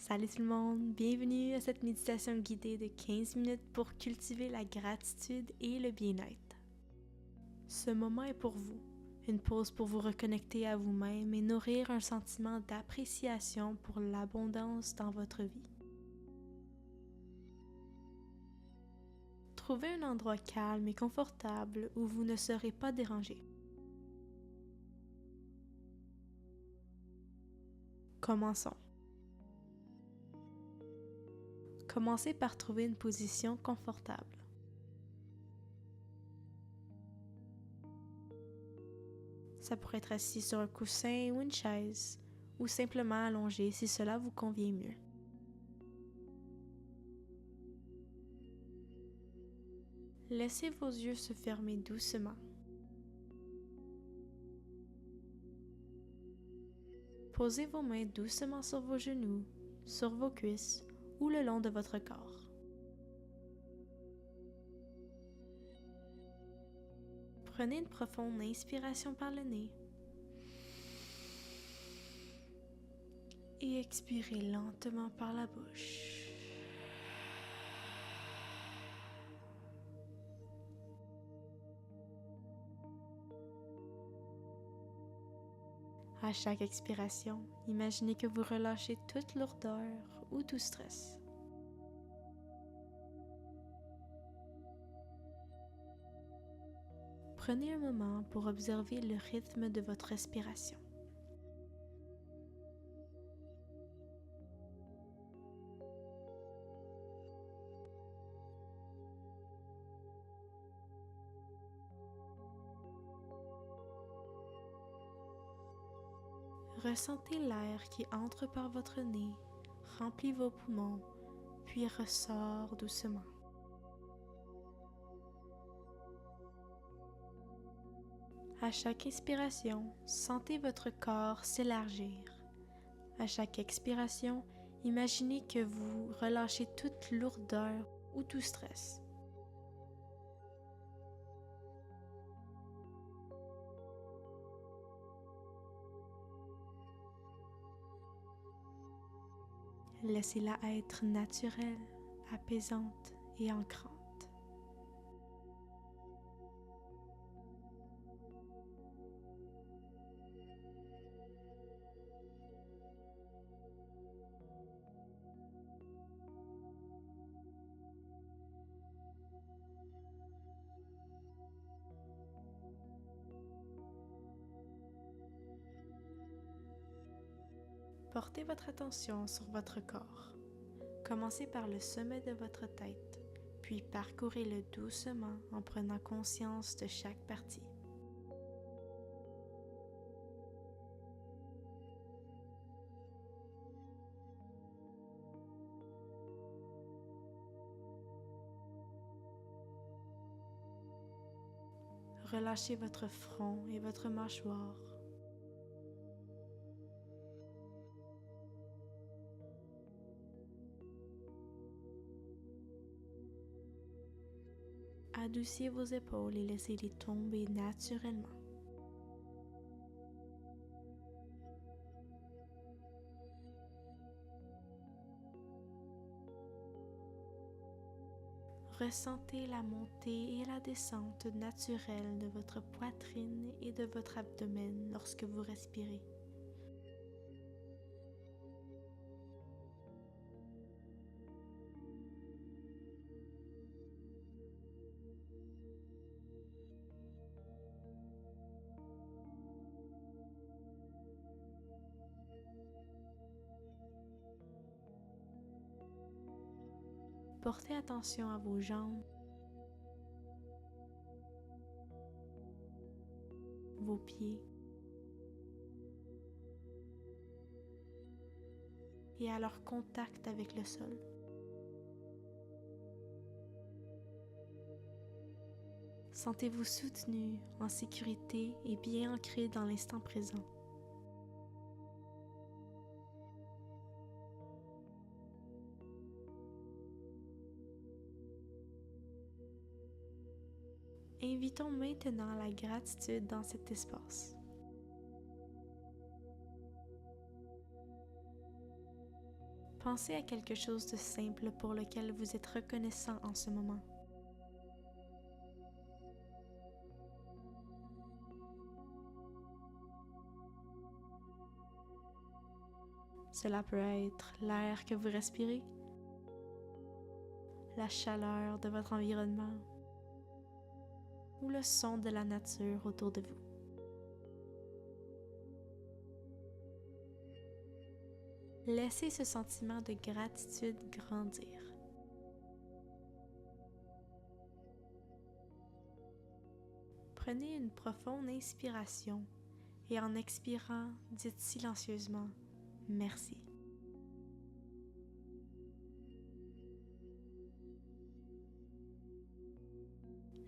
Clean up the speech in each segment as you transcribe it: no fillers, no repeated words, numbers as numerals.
Salut tout le monde, bienvenue à cette méditation guidée de 15 minutes pour cultiver la gratitude et le bien-être. Ce moment est pour vous, une pause pour vous reconnecter à vous-même et nourrir un sentiment d'appréciation pour l'abondance dans votre vie. Trouvez un endroit calme et confortable où vous ne serez pas dérangé. Commençons. Commencez par trouver une position confortable. Ça pourrait être assis sur un coussin ou une chaise, ou simplement allongé si cela vous convient mieux. Laissez vos yeux se fermer doucement. Posez vos mains doucement sur vos genoux, sur vos cuisses ou le long de votre corps. Prenez une profonde inspiration par le nez et expirez lentement par la bouche. À chaque expiration, imaginez que vous relâchez toute lourdeur ou tout stress. Prenez un moment pour observer le rythme de votre respiration. Ressentez l'air qui entre par votre nez, remplit vos poumons, puis ressort doucement. À chaque inspiration, sentez votre corps s'élargir. À chaque expiration, imaginez que vous relâchez toute lourdeur ou tout stress. Laissez-la être naturelle, apaisante et ancrante. Portez votre attention sur votre corps. Commencez par le sommet de votre tête, puis parcourez-le doucement en prenant conscience de chaque partie. Relâchez votre front et votre mâchoire. Adoucissez vos épaules et laissez-les tomber naturellement. Ressentez la montée et la descente naturelle de votre poitrine et de votre abdomen lorsque vous respirez. Portez attention à vos jambes, vos pieds et à leur contact avec le sol. Sentez-vous soutenu, en sécurité et bien ancré dans l'instant présent. Invitons maintenant la gratitude dans cet espace. Pensez à quelque chose de simple pour lequel vous êtes reconnaissant en ce moment. Cela peut être l'air que vous respirez, la chaleur de votre environnement ou le son de la nature autour de vous. Laissez ce sentiment de gratitude grandir. Prenez une profonde inspiration et en expirant, dites silencieusement « Merci ».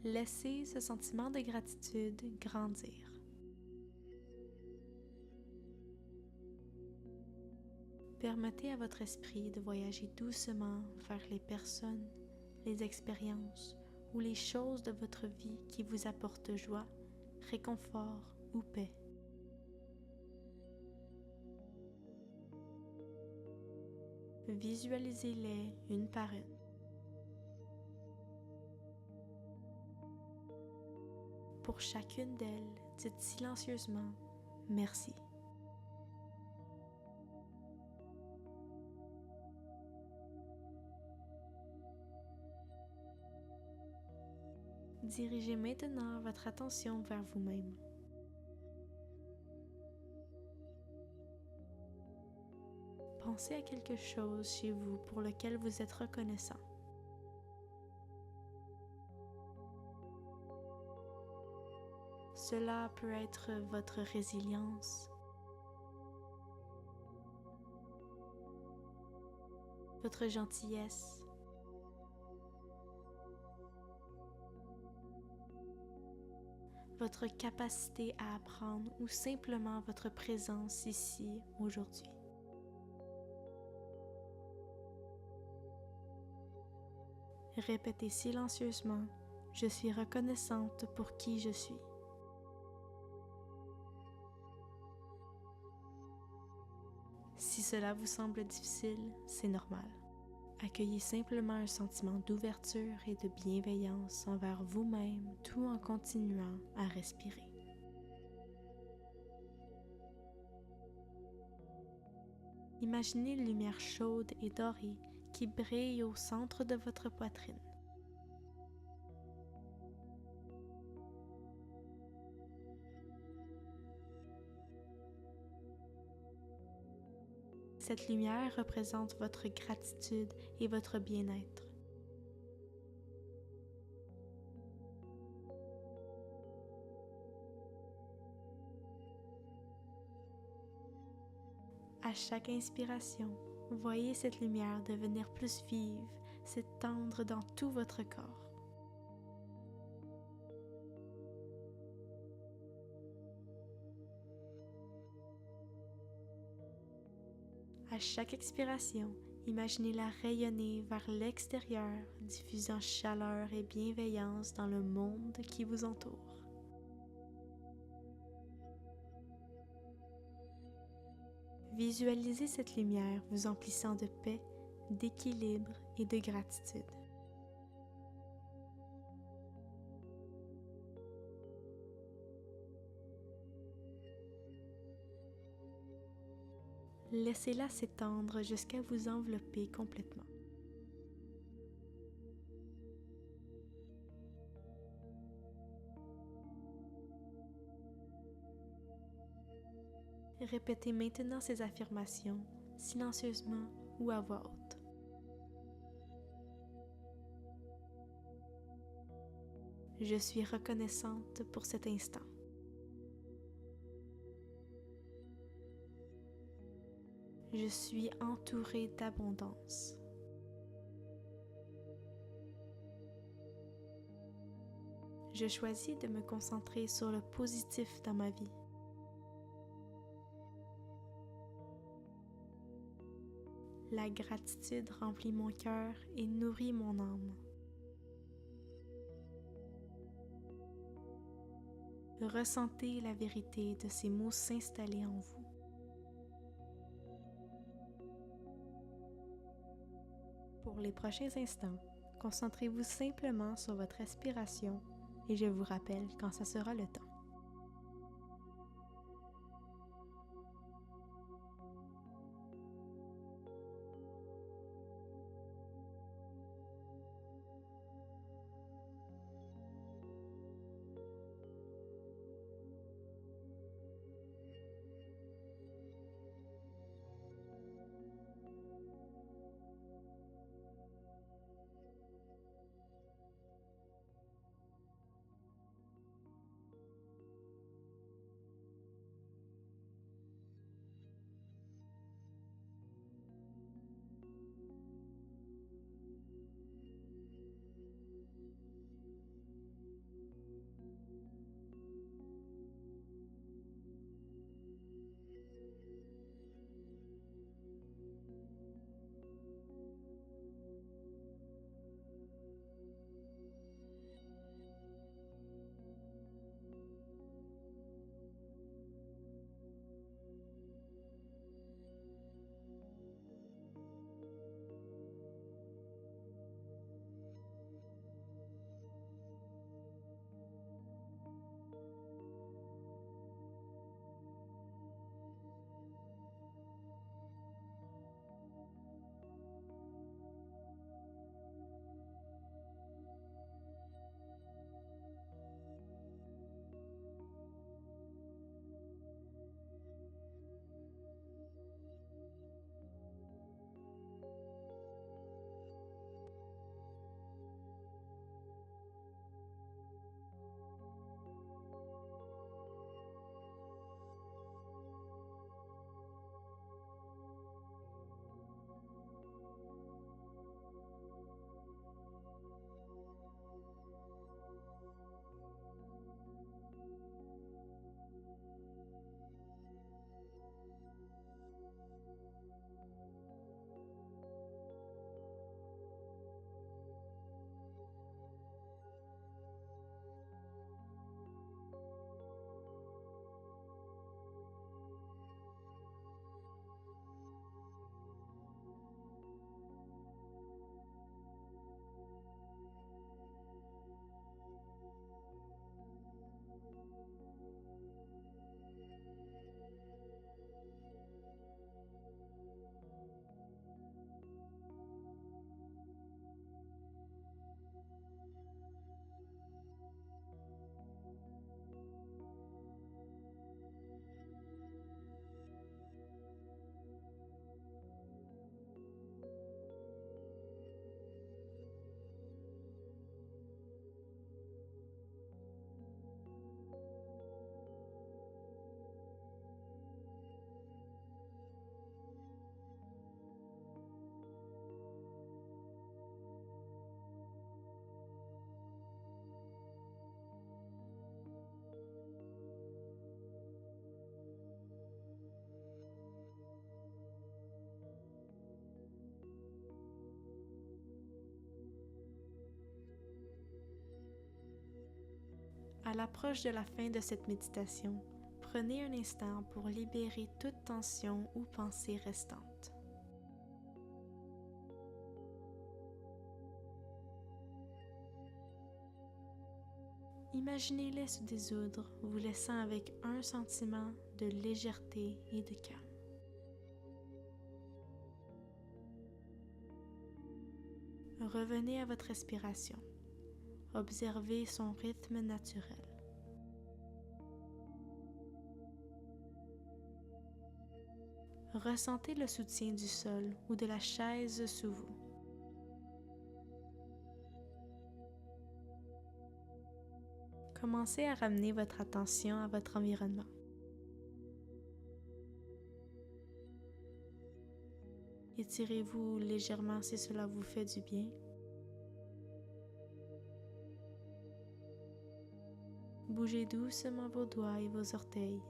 Laissez ce sentiment de gratitude grandir. Permettez à votre esprit de voyager doucement vers les personnes, les expériences ou les choses de votre vie qui vous apportent joie, réconfort ou paix. Visualisez-les une par une. Pour chacune d'elles, dites silencieusement « Merci ». Dirigez maintenant votre attention vers vous-même. Pensez à quelque chose chez vous pour lequel vous êtes reconnaissant. Cela peut être votre résilience, votre gentillesse, votre capacité à apprendre ou simplement votre présence ici aujourd'hui. Répétez silencieusement « Je suis reconnaissante pour qui je suis ». Si cela vous semble difficile, c'est normal. Accueillez simplement un sentiment d'ouverture et de bienveillance envers vous-même tout en continuant à respirer. Imaginez une lumière chaude et dorée qui brille au centre de votre poitrine. Cette lumière représente votre gratitude et votre bien-être. À chaque inspiration, voyez cette lumière devenir plus vive, s'étendre dans tout votre corps. À chaque expiration, imaginez-la rayonner vers l'extérieur, diffusant chaleur et bienveillance dans le monde qui vous entoure. Visualisez cette lumière vous emplissant de paix, d'équilibre et de gratitude. Laissez-la s'étendre jusqu'à vous envelopper complètement. Répétez maintenant ces affirmations, silencieusement ou à voix haute. Je suis reconnaissante pour cet instant. Je suis entourée d'abondance. Je choisis de me concentrer sur le positif dans ma vie. La gratitude remplit mon cœur et nourrit mon âme. Ressentez la vérité de ces mots s'installer en vous. Pour les prochains instants, concentrez-vous simplement sur votre respiration et je vous rappelle quand ça sera le temps. À l'approche de la fin de cette méditation, prenez un instant pour libérer toute tension ou pensée restante. Imaginez-les se dissoudre, vous laissant avec un sentiment de légèreté et de calme. Revenez à votre respiration. Observez son rythme naturel. Ressentez le soutien du sol ou de la chaise sous vous. Commencez à ramener votre attention à votre environnement. Étirez-vous légèrement si cela vous fait du bien. Bougez doucement vos doigts et vos orteils.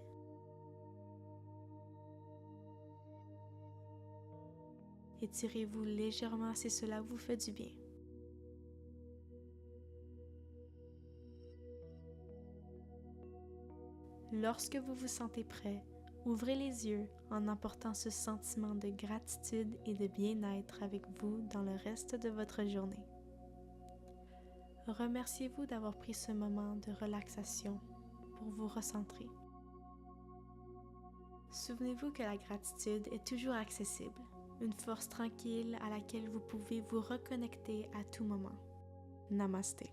Étirez-vous légèrement si cela vous fait du bien. Lorsque vous vous sentez prêt, Ouvrez les yeux en emportant ce sentiment de gratitude et de bien-être avec vous dans le reste de votre journée. Remerciez-vous d'avoir pris ce moment de relaxation pour vous recentrer. Souvenez-vous que la gratitude est toujours accessible, une force tranquille à laquelle vous pouvez vous reconnecter à tout moment. Namasté.